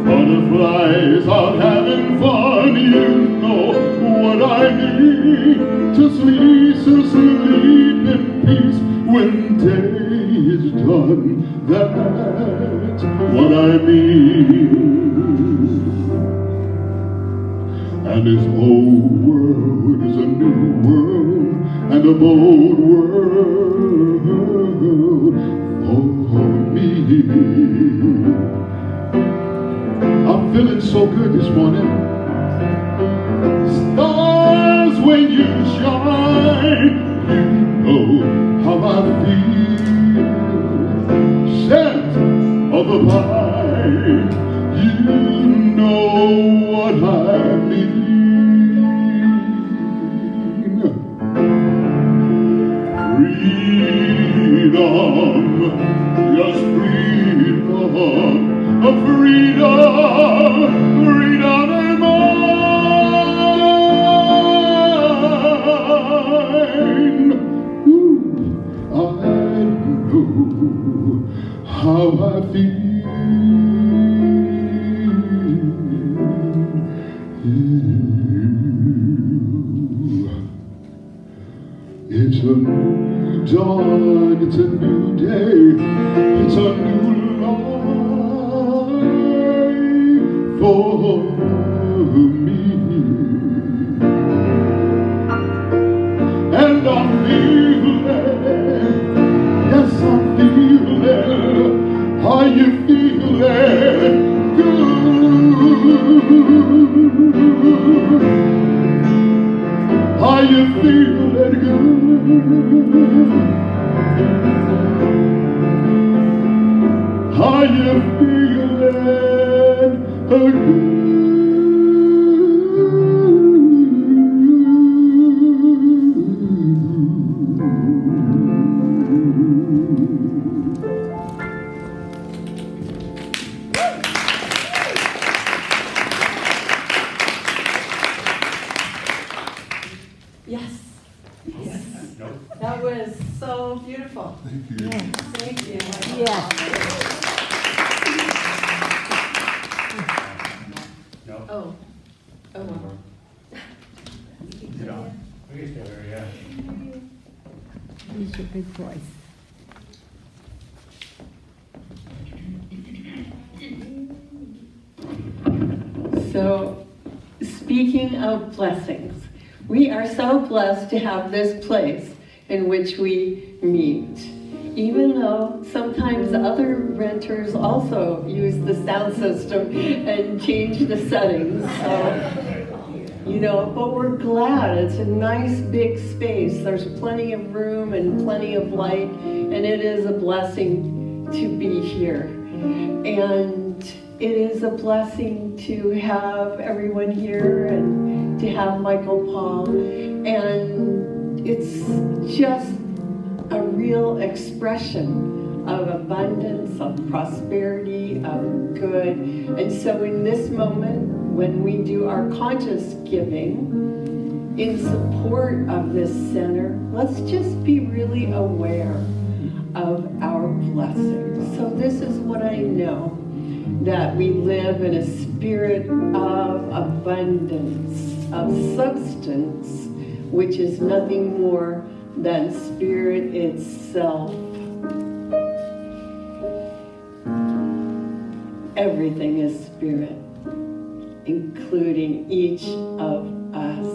Butterflies out having fun, you know what I need. To sleep in peace when day is done, that's what I mean. And this old world is a new world, and a bold world for me. I'm feeling so good this morning. Stars when you shine, you know how I feel. Scent of a pine, you know what I mean. Freedom, just freedom, a freedom, freedom and mine. Ooh, I know how I feel. It's a new dawn. feeling? Are you feeling good? Are you feeling good? Are you feeling good? Yes. Yes. That was so beautiful. Thank you. Thank you. Yes. Oh. Oh, well. Use your big voice. So, speaking of blessings, we are so blessed to have this place in which we meet. Even though sometimes other renters also use the sound system and change the settings. So, but we're glad. It's a nice big space. There's plenty of room and plenty of light, and it is a blessing to be here. And it is a blessing to have everyone here and to have Michael Paul. And it's just a real expression of abundance, of prosperity, of good. And so in this moment, when we do our conscious giving in support of this center, let's just be really aware of our blessings. So this is what I know, that we live in a spirit of abundance, of substance, which is nothing more than spirit itself. Everything is spirit, including each of us.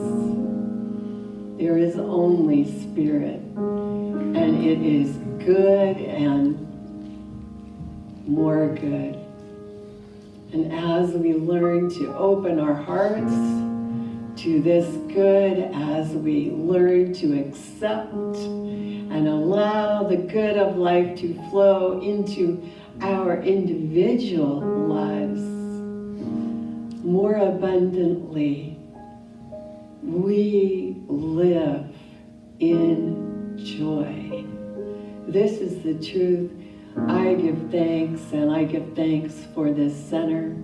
There is only spirit, and it is good and more good. And as we learn to open our hearts to this good, as we learn to accept and allow the good of life to flow into our individual lives more abundantly, we live in joy. This is the truth. I give thanks, and I give thanks for this center,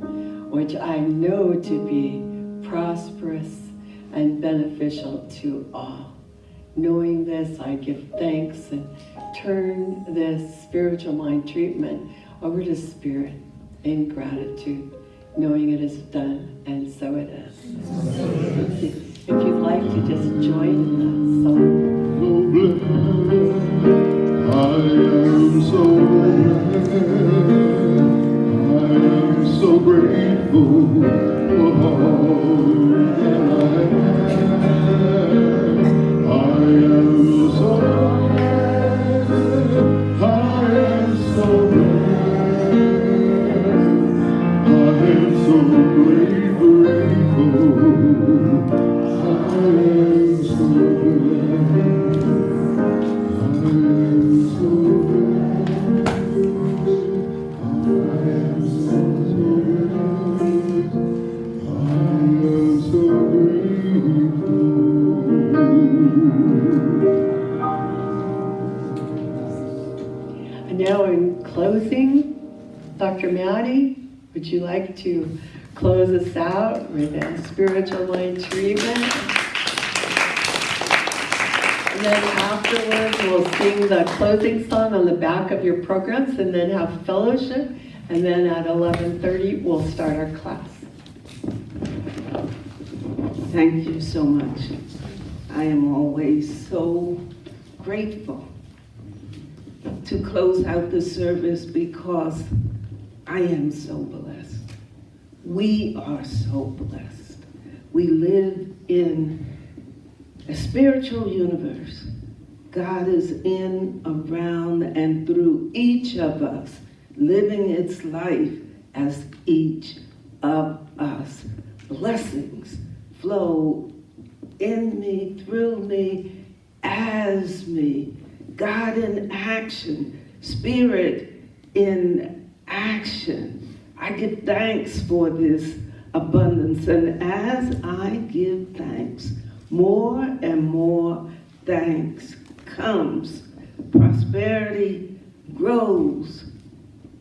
which I know to be prosperous and beneficial to all. Knowing this, I give thanks and turn this spiritual mind treatment over to spirit in gratitude, knowing it is done, and so it is. If you'd like to just join the song. I am so glad, I am so grateful for all that I have. I am so glad, I am so glad, I am so grateful, I am so Now in closing, Dr. Maddie, would you like to close us out with a spiritual mind treatment? And then afterwards, we'll sing the closing song on the back of your programs and then have fellowship. And then at 11:30, we'll start our class. Thank you so much. I am always so grateful to close out the service because I am so blessed. We are so blessed. We live in a spiritual universe God is in, around, and through each of us, living its life as each of us. Blessings flow in me, through me, as me. God in action, Spirit in action. I give thanks for this abundance, and as I give thanks, more and more thanks comes. Prosperity grows,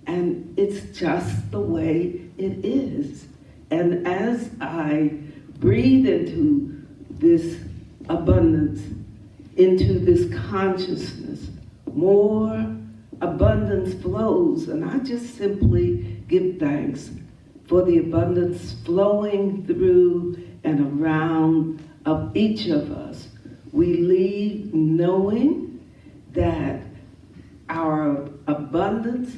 and it's just the way it is. And as I breathe into this abundance, into this consciousness, more abundance flows. And I just simply give thanks for the abundance flowing through and around of each of us. We leave knowing that our abundance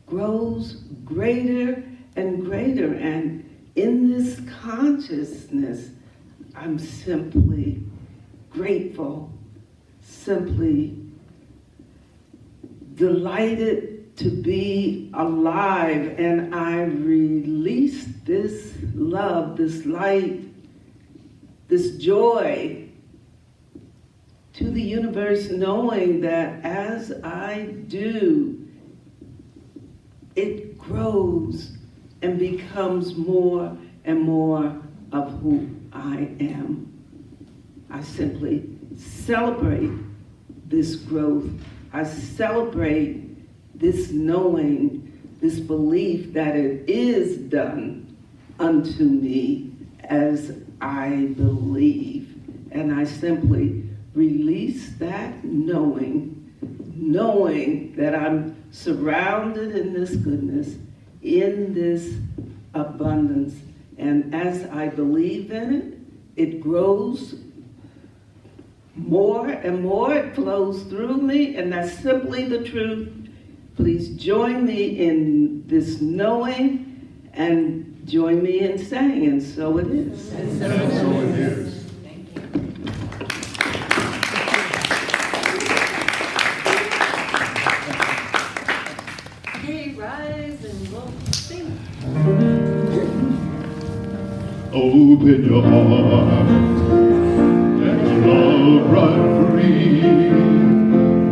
grows greater and greater. And in this consciousness, I'm simply grateful, simply delighted to be alive. And I release this love, this light, this joy to the universe, knowing that as I do, it grows and becomes more and more of who I am. I simply celebrate this growth. I celebrate this knowing, this belief that it is done unto me as I believe. And I simply release that knowing that I'm surrounded in this goodness, in this abundance. And as I believe in it, it grows more and more. It flows through me, and that's simply the truth. Please join me in this knowing and join me in saying, and so it is. And so it is. Okay, rise and we'll sing. Open your heart, let love run free,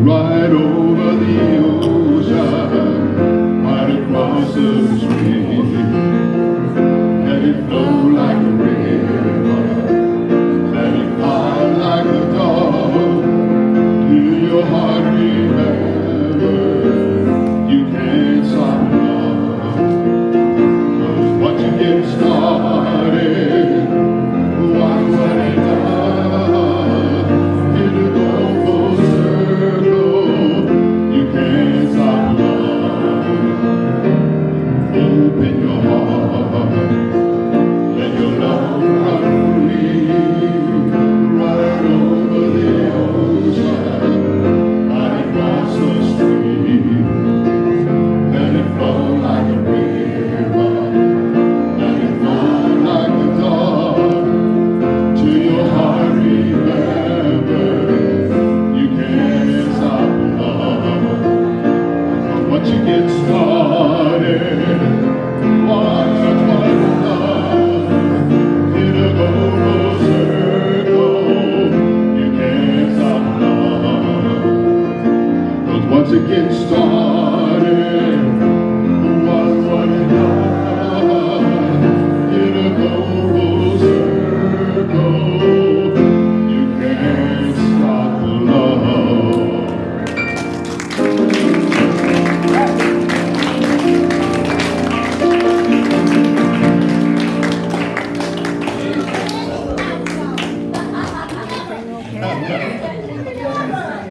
right over the ocean, right across the stream. Let it flow like a river, let it fly like a dove, till your heart remembers you can't stop love. 'Cause once you get started, watch what it does. It'll go full circle. You can't stop love. Open your heart, let your love run free, right over the ocean, right across the stream. Let it flow like a river, let it flow like a dove, till your heart remembers you can't stop love. But once you get started, watch what it does. It'll go full circle. You can't stop love. 'Cause once it gets started,